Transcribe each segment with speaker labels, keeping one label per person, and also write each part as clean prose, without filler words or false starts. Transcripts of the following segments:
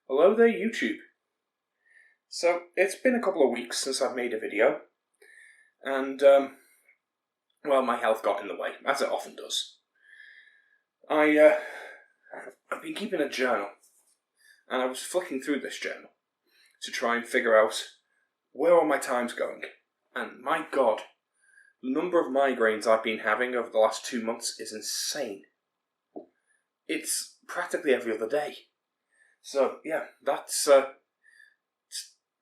Speaker 1: Hello there, YouTube. So, it's been a couple of weeks since I've made a video, and, well, my health got in the way, as it often does. I've been keeping a journal, and I was flicking through this journal to try and figure out where are my times going. And my God, the number of migraines I've been having over the last 2 months is insane. It's practically every other day. So, yeah, that's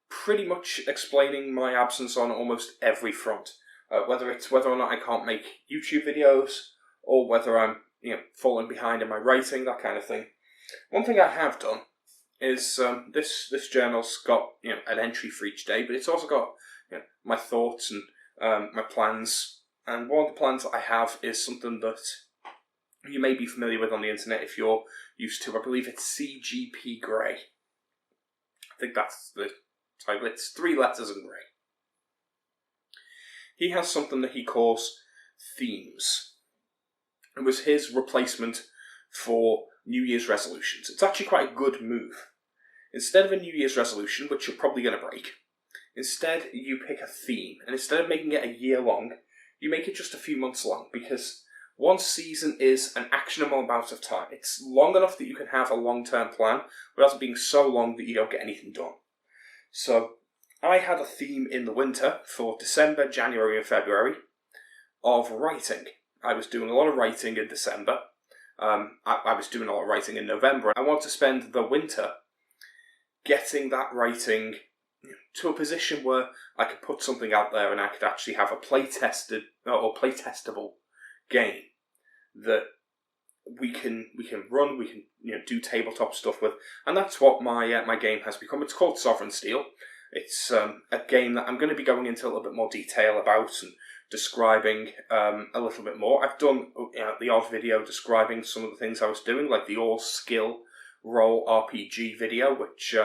Speaker 1: pretty much explaining my absence on almost every front. Whether or not I can't make YouTube videos, or whether I'm, falling behind in my writing, that kind of thing. One thing I have done is this journal's got an entry for each day, but it's also got my thoughts and my plans. And one of the plans that I have is something that you may be familiar with on the internet if you're used to. I believe it's CGP Grey. I think that's the title. It's 3 letters in grey. He has something that he calls themes. It was his replacement for New Year's resolutions. It's actually quite a good move. Instead of a New Year's resolution, which you're probably going to break, instead you pick a theme. And instead of making it a year long, you make it just a few months long, because one season is an actionable amount of time. It's long enough that you can have a long-term plan, without it being so long that you don't get anything done. So, I had a theme in the winter for December, January and February of writing. I was doing a lot of writing in December. I was doing a lot of writing in November. I wanted to spend the winter getting that writing to a position where I could put something out there and I could actually have a play-tested or play-testable game that we can run, we can do tabletop stuff with, and that's what my game has become. It's called Sovereign Steel. It's a game that I'm going to be going into a little bit more detail about and describing a little bit more. I've done the odd video describing some of the things I was doing, like the all skill role RPG video, which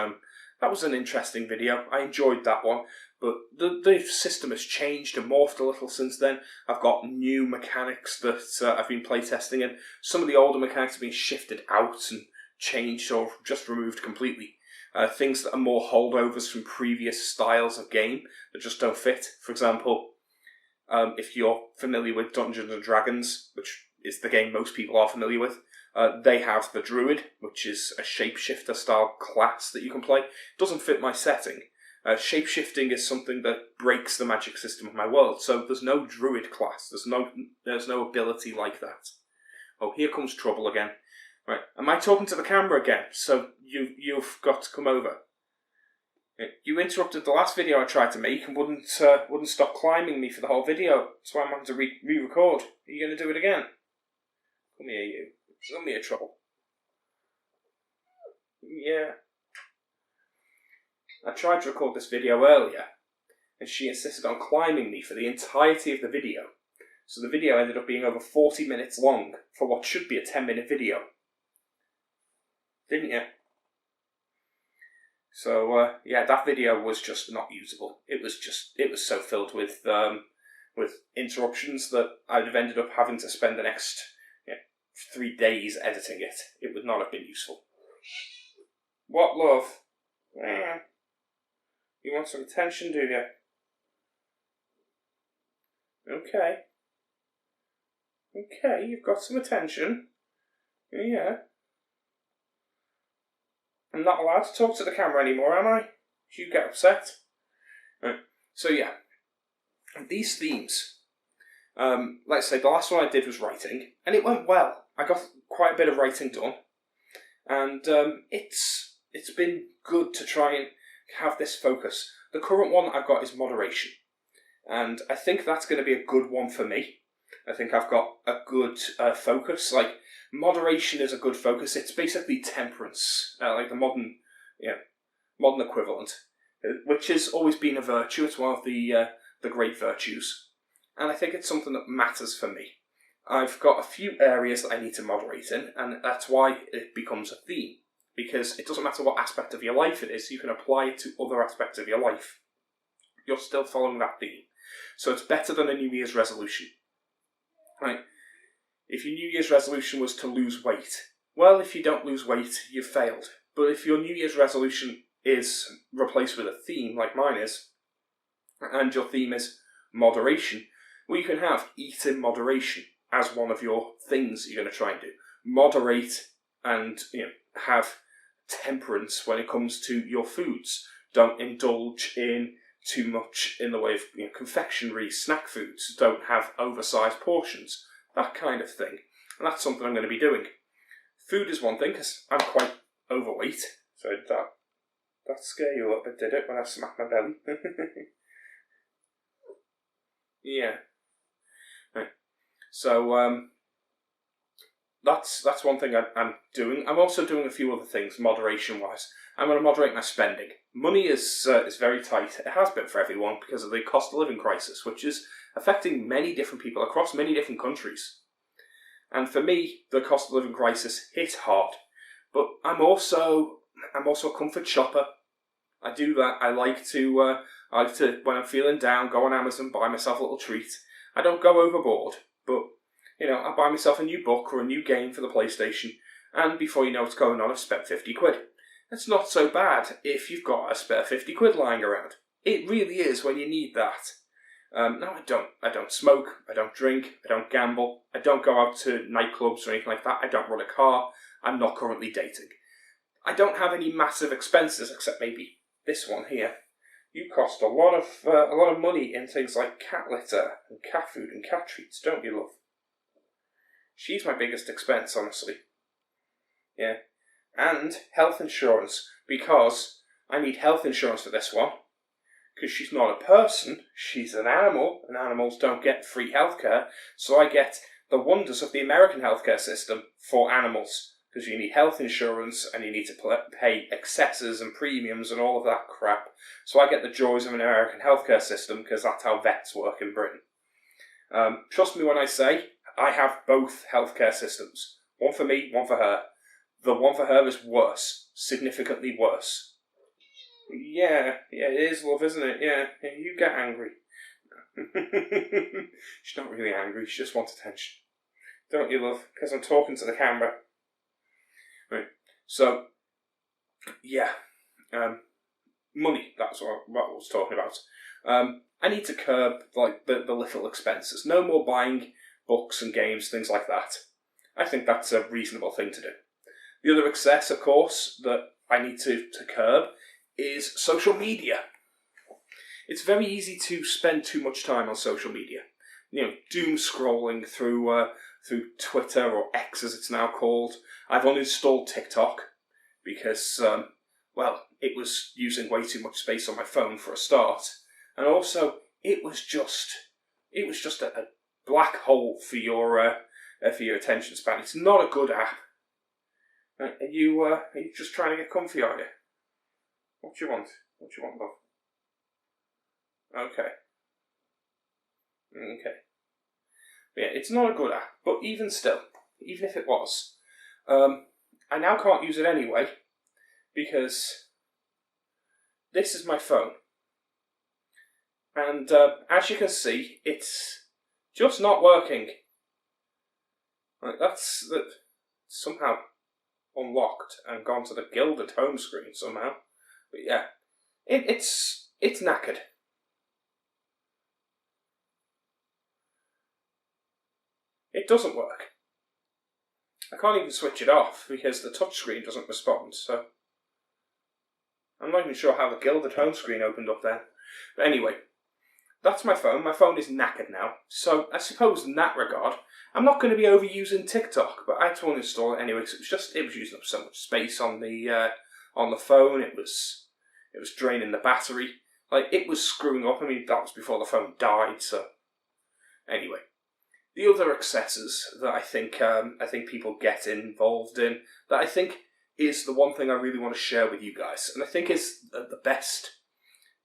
Speaker 1: that was an interesting video. I enjoyed that one. But the system has changed and morphed a little since then. I've got new mechanics that I've been playtesting, and some of the older mechanics have been shifted out and changed or just removed completely. Things that are more holdovers from previous styles of game that just don't fit. For example, if you're familiar with Dungeons & Dragons, which is the game most people are familiar with, they have the Druid, which is a shapeshifter style class that you can play. It doesn't fit my setting. Shapeshifting is something that breaks the magic system of my world, so there's no druid class, there's no ability like that. Oh, here comes trouble again. Right, am I talking to the camera again? So you've got to come over. You interrupted the last video I tried to make and wouldn't stop climbing me for the whole video, so I'm having to re-record. Are you going to do it again? Come here, you. It's only a trouble. Yeah. I tried to record this video earlier, and she insisted on climbing me for the entirety of the video. So the video ended up being over 40 minutes long for what should be a 10-minute video. Didn't you? So, yeah, that video was just not usable. It was so filled with interruptions that I'd have ended up having to spend the next 3 days editing it. It would not have been useful. What, love? You want some attention, do you? Okay. Okay, you've got some attention. Yeah. I'm not allowed to talk to the camera anymore, am I? You get upset. Right. So yeah, these themes. Let's say the last one I did was writing, and it went well. I got quite a bit of writing done, and it's been good to try and have this focus. The current one that I've got is moderation, and I think that's going to be a good one for me. I think I've got a good focus. Like, moderation is a good focus. It's basically temperance, like the modern equivalent, which has always been a virtue. It's one of the great virtues, and I think it's something that matters for me. I've got a few areas that I need to moderate in, and that's why it becomes a theme. Because it doesn't matter what aspect of your life it is, you can apply it to other aspects of your life. You're still following that theme. So it's better than a New Year's resolution. Right? If your New Year's resolution was to lose weight, well, if you don't lose weight, you've failed. But if your New Year's resolution is replaced with a theme, like mine is, and your theme is moderation, well, you can have eat in moderation as one of your things you're going to try and do. Moderate and have temperance when it comes to your foods. Don't indulge in too much in the way of confectionery, snack foods. Don't have oversized portions. That kind of thing. And that's something I'm going to be doing. Food is one thing, because I'm quite overweight. So that scare you a little bit, did it, when I smacked my belly? Yeah. Right. So, that's one thing I'm doing. I'm also doing a few other things, moderation-wise. I'm going to moderate my spending. Money is very tight. It has been for everyone because of the cost of living crisis, which is affecting many different people across many different countries. And for me, the cost of living crisis hit hard. But I'm also a comfort shopper. I do that. I like to when I'm feeling down, go on Amazon, buy myself a little treat. I don't go overboard, but I buy myself a new book or a new game for the PlayStation, and before you know what's going on, I've spent 50 quid. It's not so bad if you've got a spare 50 quid lying around. It really is when you need that. No, I don't smoke, I don't drink, I don't gamble, I don't go out to nightclubs or anything like that, I don't run a car, I'm not currently dating. I don't have any massive expenses except maybe this one here. You cost a lot of money in things like cat litter and cat food and cat treats, don't you, love? She's my biggest expense, honestly. Yeah. And health insurance, because I need health insurance for this one. Because she's not a person, she's an animal, and animals don't get free healthcare, so I get the wonders of the American healthcare system for animals. Because you need health insurance, and you need to pay excesses and premiums and all of that crap. So I get the joys of an American healthcare system, because that's how vets work in Britain. Trust me when I say, I have both healthcare systems. One for me, one for her. The one for her is worse. Significantly worse. Yeah, it is, love, isn't it? Yeah, you get angry. She's not really angry, she just wants attention. Don't you, love? Because I'm talking to the camera. Right, so, yeah. Money, that's what I was talking about. I need to curb the little expenses. No more buying books and games, things like that. I think that's a reasonable thing to do. The other excess, of course, that I need to curb is social media. It's very easy to spend too much time on social media. Doom scrolling through Twitter, or X as it's now called. I've uninstalled TikTok because, it was using way too much space on my phone for a start. And also, it was just a black hole for your attention span. It's not a good app. Are you just trying to get comfy, are you? What do you want? What do you want, love? Okay. But yeah, it's not a good app, but even still, even if it was, I now can't use it anyway, because this is my phone. And as you can see, it's just not working. That's somehow unlocked and gone to the gilded home screen somehow. But yeah, it's knackered. It doesn't work. I can't even switch it off because the touchscreen doesn't respond, so I'm not even sure how the gilded home screen opened up then. But anyway, that's my phone. My phone is knackered now, so I suppose in that regard, I'm not going to be overusing TikTok, but I had to uninstall it anyway, because it was using up so much space on the phone. It was draining the battery. It was screwing up. I mean, that was before the phone died, so anyway. The other excesses that I think people get involved in, that I think is the one thing I really want to share with you guys, and I think is the best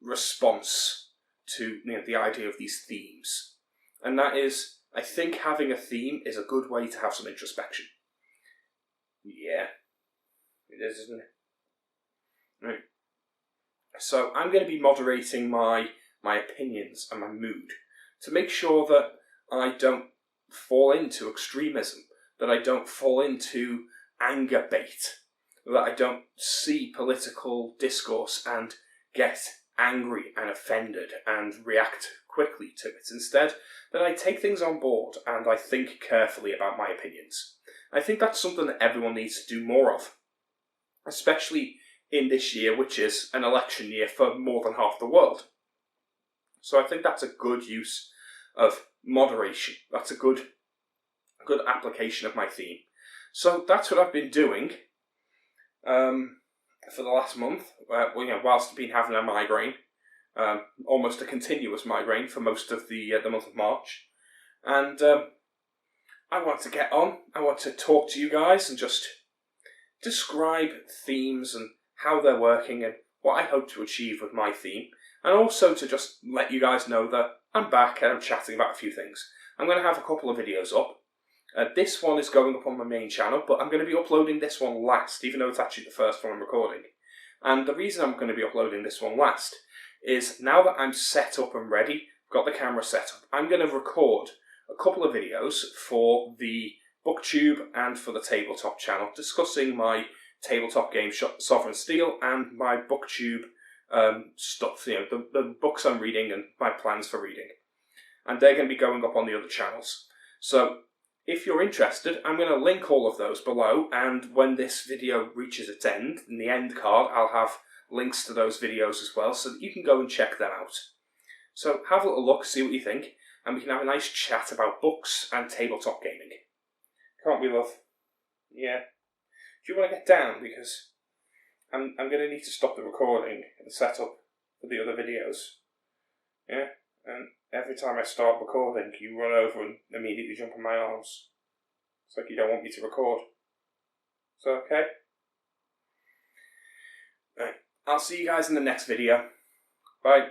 Speaker 1: response to the idea of these themes, and that is, I think having a theme is a good way to have some introspection. Yeah, it is, isn't it? Right. So I'm going to be moderating my opinions and my mood to make sure that I don't fall into extremism, that I don't fall into anger bait, that I don't see political discourse and get angry and offended and react quickly to it. Instead, that I take things on board and I think carefully about my opinions. I think that's something that everyone needs to do more of, especially in this year, which is an election year for more than half the world. So I think that's a good use of moderation. That's a good application of my theme. So that's what I've been doing for the last month, whilst I've been having a migraine, almost a continuous migraine for most of the month of March. And I want to get on. I want to talk to you guys and just describe themes and how they're working and what I hope to achieve with my theme. And also to just let you guys know that I'm back and I'm chatting about a few things. I'm going to have a couple of videos up. This one is going up on my main channel, but I'm going to be uploading this one last, even though it's actually the first one I'm recording. And the reason I'm going to be uploading this one last is now that I'm set up and ready, got the camera set up, I'm going to record a couple of videos for the Booktube and for the Tabletop channel, discussing my tabletop game Sovereign Steel and my Booktube stuff, the books I'm reading and my plans for reading. And they're going to be going up on the other channels. So if you're interested, I'm going to link all of those below, and when this video reaches its end, in the end card, I'll have links to those videos as well, so that you can go and check them out. So have a little look, see what you think, and we can have a nice chat about books and tabletop gaming. Can't we, love? Yeah. Do you want to get down? Because I'm going to need to stop the recording and set up for the other videos. Yeah? And every time I start recording, you run over and immediately jump on my arms. It's like you don't want me to record. Is that okay? Right. I'll see you guys in the next video. Bye.